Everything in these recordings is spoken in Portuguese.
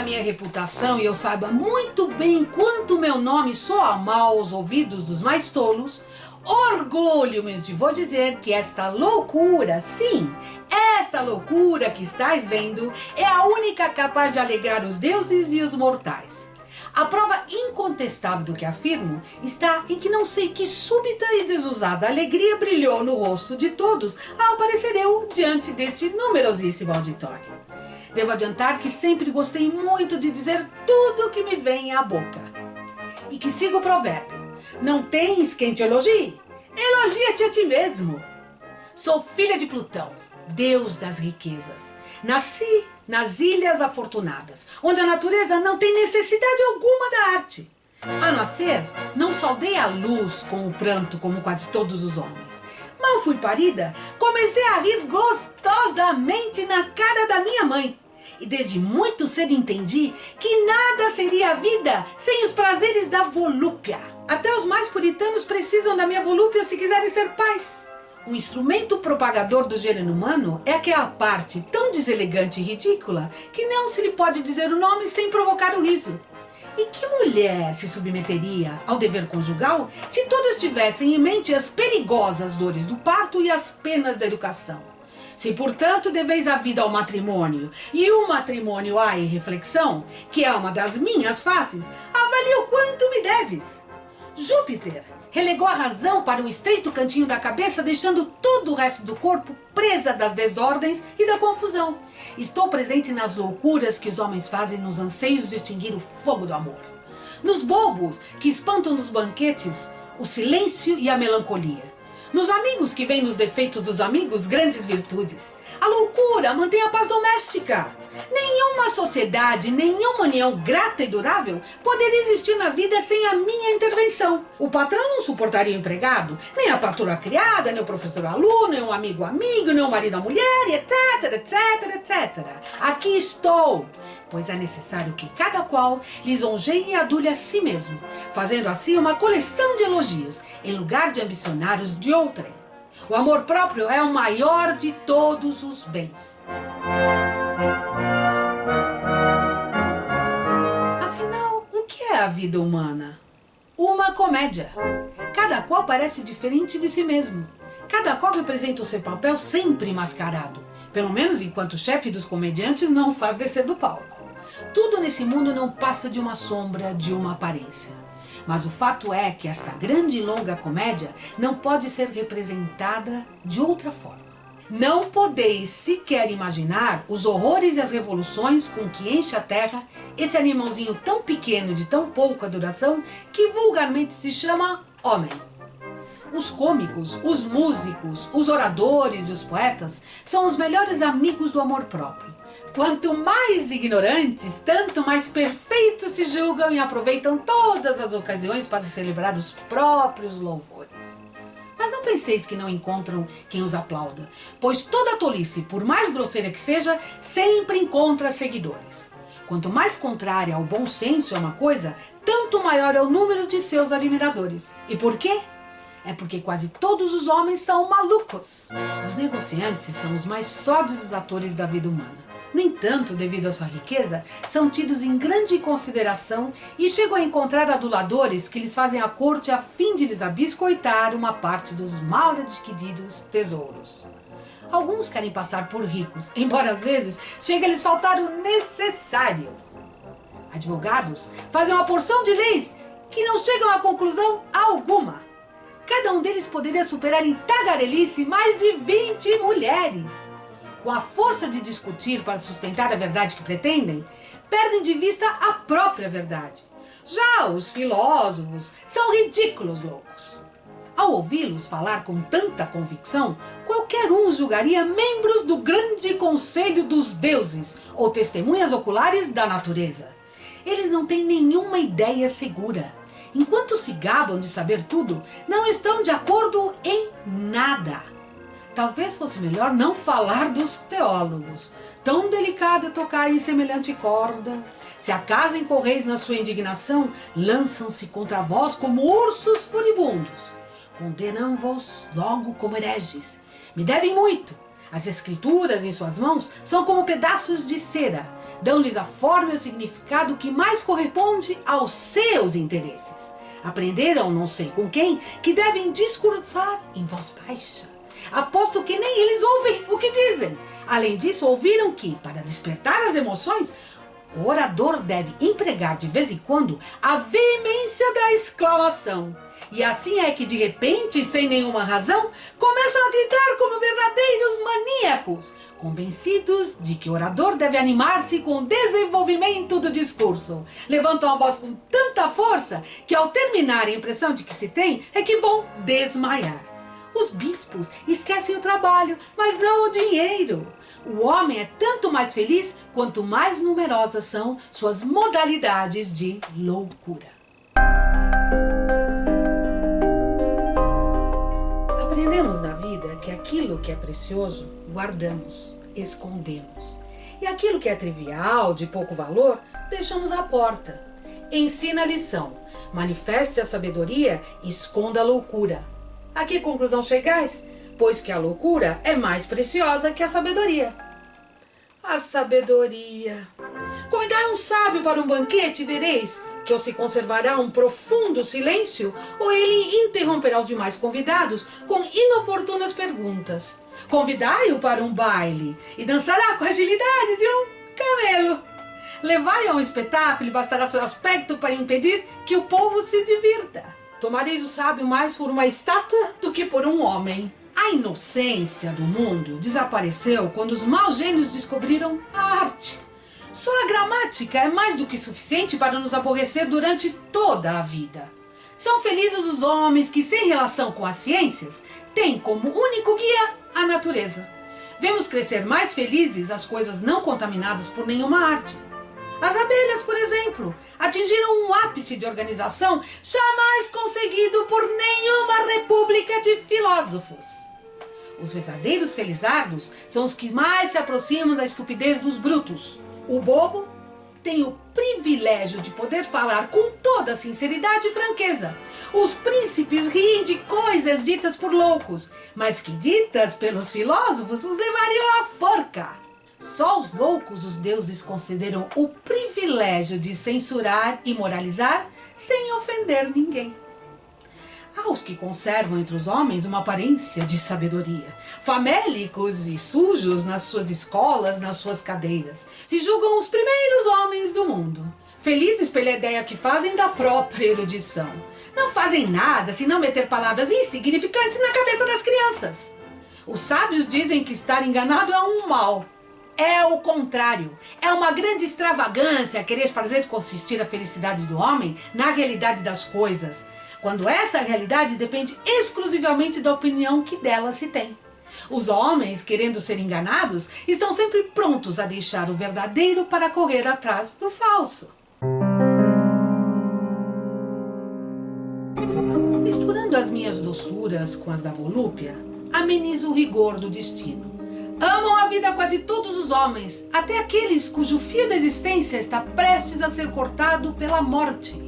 minha reputação e eu saiba muito bem quanto meu nome soa mal aos ouvidos dos mais tolos, orgulho-me de vos dizer que esta loucura, sim, esta loucura que estáis vendo, é a única capaz de alegrar os deuses e os mortais. A prova incontestável do que afirmo está em que não sei que súbita e desusada alegria brilhou no rosto de todos ao aparecer eu diante deste numerosíssimo auditório. Devo adiantar que sempre gostei muito de dizer tudo o que me vem à boca. E que sigo o provérbio: não tens quem te elogie? Elogia-te a ti mesmo. Sou filha de Plutão, deus das riquezas. Nasci nas Ilhas Afortunadas, onde a natureza não tem necessidade alguma da arte. Ao nascer, não saudei a luz com o pranto como quase todos os homens. Mal fui parida, comecei a rir gostosamente na cara da minha mãe. E desde muito cedo entendi que nada seria a vida sem os prazeres da volúpia. Até os mais puritanos precisam da minha volúpia se quiserem ser pais. Um instrumento propagador do gênero humano é aquela parte tão deselegante e ridícula que não se lhe pode dizer o nome sem provocar o riso. E que mulher se submeteria ao dever conjugal se todas tivessem em mente as perigosas dores do parto e as penas da educação? Se, portanto, deveis a vida ao matrimônio e o matrimônio à irreflexão, que é uma das minhas faces, avalie o quanto me deves. Júpiter relegou a razão para um estreito cantinho da cabeça, deixando todo o resto do corpo presa das desordens e da confusão. Estou presente nas loucuras que os homens fazem nos anseios de extinguir o fogo do amor. Nos bobos que espantam nos banquetes o silêncio e a melancolia. Nos amigos que veem nos defeitos dos amigos grandes virtudes. A loucura mantém a paz doméstica. Nenhuma sociedade, nenhuma união grata e durável poderia existir na vida sem a minha intervenção. O patrão não suportaria o empregado, nem a patroa a criada, nem o professor aluno, nem o amigo amigo, nem o marido a mulher, etc, etc, etc. Aqui estou, pois é necessário que cada qual lisonjeie e adule a si mesmo, fazendo assim uma coleção de elogios, em lugar de ambicionar os de outrem. O amor próprio é o maior de todos os bens. Afinal, o que é a vida humana? Uma comédia. Cada qual parece diferente de si mesmo. Cada qual representa o seu papel sempre mascarado, pelo menos enquanto o chefe dos comediantes não o faz descer do palco. Tudo nesse mundo não passa de uma sombra, de uma aparência. Mas o fato é que esta grande e longa comédia não pode ser representada de outra forma. Não podeis sequer imaginar os horrores e as revoluções com que enche a terra esse animalzinho tão pequeno e de tão pouca duração que vulgarmente se chama homem. Os cômicos, os músicos, os oradores e os poetas são os melhores amigos do amor próprio. Quanto mais ignorantes, tanto mais perfeitos se julgam e aproveitam todas as ocasiões para celebrar os próprios louvores. Mas não penseis que não encontram quem os aplauda, pois toda tolice, por mais grosseira que seja, sempre encontra seguidores. Quanto mais contrária ao bom senso é uma coisa, tanto maior é o número de seus admiradores. E por quê? É porque quase todos os homens são malucos. Os negociantes são os mais sórdidos atores da vida humana. No entanto, devido à sua riqueza, são tidos em grande consideração e chegam a encontrar aduladores que lhes fazem a corte a fim de lhes abiscoitar uma parte dos mal adquiridos tesouros. Alguns querem passar por ricos, embora às vezes chegue a lhes faltar o necessário. Advogados fazem uma porção de leis que não chegam a conclusão alguma. Cada um deles poderia superar em tagarelice mais de 20 mulheres. Com a força de discutir para sustentar a verdade que pretendem, perdem de vista a própria verdade. Já os filósofos são ridículos loucos. Ao ouvi-los falar com tanta convicção, qualquer um os julgaria membros do grande conselho dos deuses ou testemunhas oculares da natureza. Eles não têm nenhuma ideia segura. Enquanto se gabam de saber tudo, não estão de acordo em nada. Talvez fosse melhor não falar dos teólogos. Tão delicado é tocar em semelhante corda. Se acaso incorreis na sua indignação, lançam-se contra vós como ursos furibundos. Condenam-vos logo como hereges. Me devem muito. As escrituras em suas mãos são como pedaços de cera. Dão-lhes a forma e o significado que mais corresponde aos seus interesses. Aprenderam, não sei com quem, que devem discursar em voz baixa. Aposto que nem eles ouvem o que dizem. Além disso, ouviram que, para despertar as emoções, o orador deve empregar de vez em quando a veemência da exclamação. E assim é que de repente, sem nenhuma razão, começam a gritar como verdadeiros maníacos, convencidos de que o orador deve animar-se com o desenvolvimento do discurso. Levantam a voz com tanta força que ao terminar a impressão de que se tem é que vão desmaiar. Os bispos esquecem o trabalho, mas não o dinheiro. O homem é tanto mais feliz quanto mais numerosas são suas modalidades de loucura. Aprendemos na vida que aquilo que é precioso, guardamos, escondemos. E aquilo que é trivial, de pouco valor, deixamos à porta. Ensina a lição, manifeste a sabedoria e esconda a loucura. A que conclusão chegais? Pois que a loucura é mais preciosa que a sabedoria. A sabedoria. Convidai um sábio para um banquete e vereis que ou se conservará um profundo silêncio, ou ele interromperá os demais convidados com inoportunas perguntas. Convidai-o para um baile e dançará com a agilidade de um camelo. Levai-o a um espetáculo e bastará seu aspecto para impedir que o povo se divirta. Tomareis o sábio mais por uma estátua do que por um homem. A inocência do mundo desapareceu quando os maus gênios descobriram a arte. Só a gramática é mais do que suficiente para nos aborrecer durante toda a vida. São felizes os homens que, sem relação com as ciências, têm como único guia a natureza. Vemos crescer mais felizes as coisas não contaminadas por nenhuma arte. As abelhas, por exemplo, atingiram um ápice de organização jamais conseguido por nenhuma república de filósofos. Os verdadeiros felizardos são os que mais se aproximam da estupidez dos brutos. O bobo tem o privilégio de poder falar com toda sinceridade e franqueza. Os príncipes riem de coisas ditas por loucos, mas que ditas pelos filósofos os levariam à forca. Só os loucos os deuses concederam o privilégio de censurar e moralizar sem ofender ninguém. Há os que conservam entre os homens uma aparência de sabedoria, famélicos e sujos nas suas escolas, nas suas cadeiras. Se julgam os primeiros homens do mundo, felizes pela ideia que fazem da própria erudição. Não fazem nada senão meter palavras insignificantes na cabeça das crianças. Os sábios dizem que estar enganado é um mal. É o contrário. É uma grande extravagância querer fazer consistir a felicidade do homem na realidade das coisas, quando essa realidade depende exclusivamente da opinião que dela se tem. Os homens, querendo ser enganados, estão sempre prontos a deixar o verdadeiro para correr atrás do falso. Misturando as minhas doçuras com as da volúpia, amenizo o rigor do destino. Amam a vida quase todos os homens, até aqueles cujo fio da existência está prestes a ser cortado pela morte.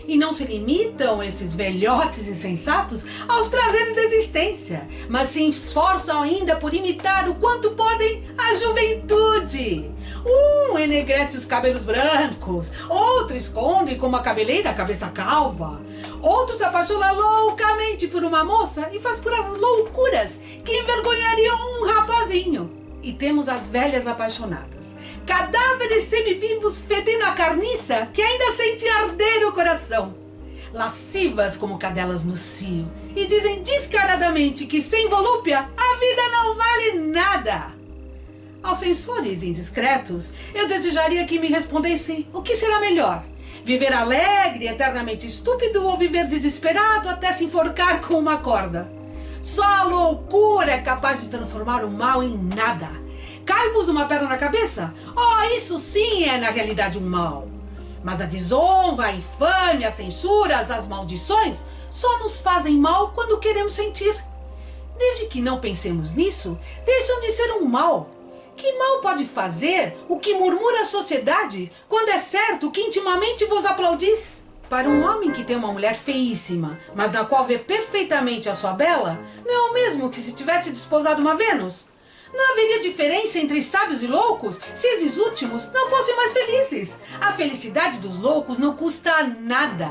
E não se limitam esses velhotes insensatos aos prazeres da existência, mas se esforçam ainda por imitar o quanto podem a juventude. Um enegrece os cabelos brancos, outro esconde com uma cabeleira a cabeça calva, outro se apaixona loucamente por uma moça e faz por elas loucuras que envergonhariam um rapazinho. E temos as velhas apaixonadas, cadáveres semivivos fedendo a carniça que ainda sente arder o coração, lascivas como cadelas no cio, e dizem descaradamente que sem volúpia a vida não vale nada. Aos censores indiscretos, eu desejaria que me respondessem o que será melhor: viver alegre, eternamente estúpido, ou viver desesperado até se enforcar com uma corda. Só a loucura é capaz de transformar o mal em nada. Cai-vos uma pedra na cabeça? Oh, isso sim é na realidade um mal. Mas a desonra, a infâmia, as censuras, as maldições só nos fazem mal quando queremos sentir. Desde que não pensemos nisso, deixam de ser um mal. Que mal pode fazer o que murmura a sociedade, quando é certo que intimamente vos aplaudis? Para um homem que tem uma mulher feíssima, mas na qual vê perfeitamente a sua bela, não é o mesmo que se tivesse desposado uma Vênus? Não haveria diferença entre sábios e loucos se esses últimos não fossem mais felizes. A felicidade dos loucos não custa nada.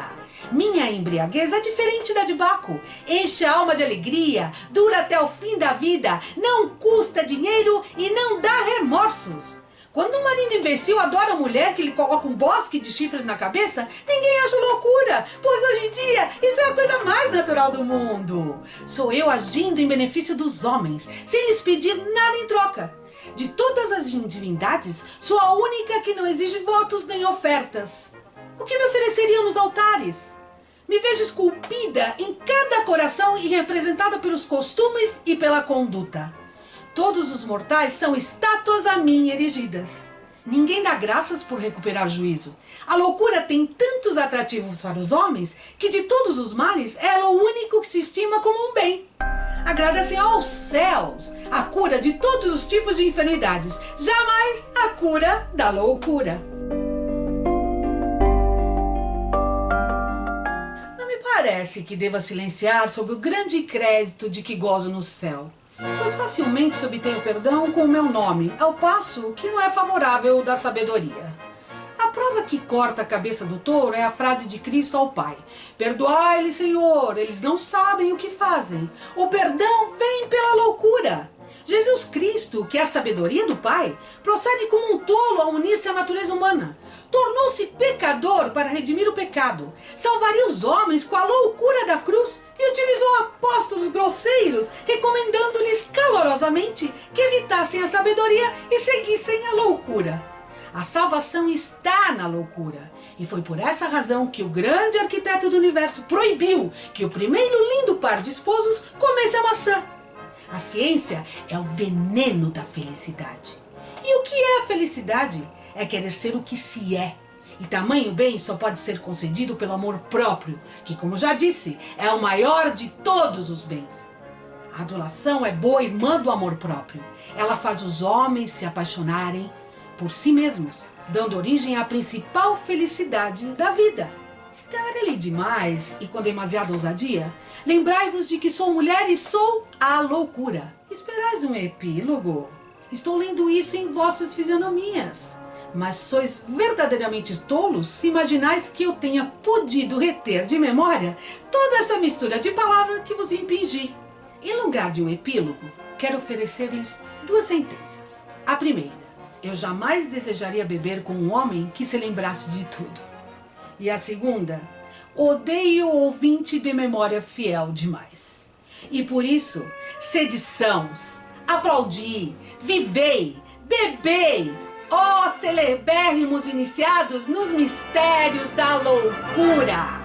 Minha embriaguez é diferente da de Baco. Enche a alma de alegria, dura até o fim da vida, não custa dinheiro e não dá remorsos. Quando um marido imbecil adora a mulher que lhe coloca um bosque de chifres na cabeça, ninguém acha loucura, pois hoje em dia isso é a coisa mais natural do mundo. Sou eu agindo em benefício dos homens, sem lhes pedir nada em troca. De todas as divindades, sou a única que não exige votos nem ofertas. O que me ofereceriam nos altares? Me vejo esculpida em cada coração e representada pelos costumes e pela conduta. Todos os mortais são estátuas a mim erigidas. Ninguém dá graças por recuperar juízo. A loucura tem tantos atrativos para os homens que de todos os males ela é o único que se estima como um bem. Agradecem aos céus a cura de todos os tipos de enfermidades, jamais a cura da loucura. Não me parece que deva silenciar sobre o grande crédito de que gozo no céu, pois facilmente se obtém o perdão com o meu nome, ao passo que não é favorável da sabedoria. A prova que corta a cabeça do touro é a frase de Cristo ao Pai: perdoai-lhes, Senhor, eles não sabem o que fazem. O perdão vem pela loucura. Jesus Cristo, que é a sabedoria do Pai, procede como um tolo ao unir-se à natureza humana. Tornou-se pecador para redimir o pecado. Salvaria os homens com a loucura da cruz e utilizou apóstolos grosseiros, recomendando-lhes calorosamente que evitassem a sabedoria e seguissem a loucura. A salvação está na loucura. E foi por essa razão que o grande arquiteto do universo proibiu que o primeiro lindo par de esposos comesse a maçã. A ciência é o veneno da felicidade. E o que é a felicidade? É querer ser o que se é. E tamanho bem só pode ser concedido pelo amor próprio, que, como já disse, é o maior de todos os bens. A adulação é boa irmã do amor próprio. Ela faz os homens se apaixonarem por si mesmos, dando origem à principal felicidade da vida. Se darei demais e com demasiada ousadia, lembrai-vos de que sou mulher e sou a loucura. Esperais um epílogo? Estou lendo isso em vossas fisionomias. Mas sois verdadeiramente tolos se imaginais que eu tenha podido reter de memória toda essa mistura de palavras que vos impingi. Em lugar de um epílogo, quero oferecer-lhes duas sentenças. A primeira: eu jamais desejaria beber com um homem que se lembrasse de tudo. E a segunda: odeio o ouvinte de memória fiel demais. E por isso, sede sãos, aplaudi, vivei, bebei, ó celebérrimos iniciados nos mistérios da loucura!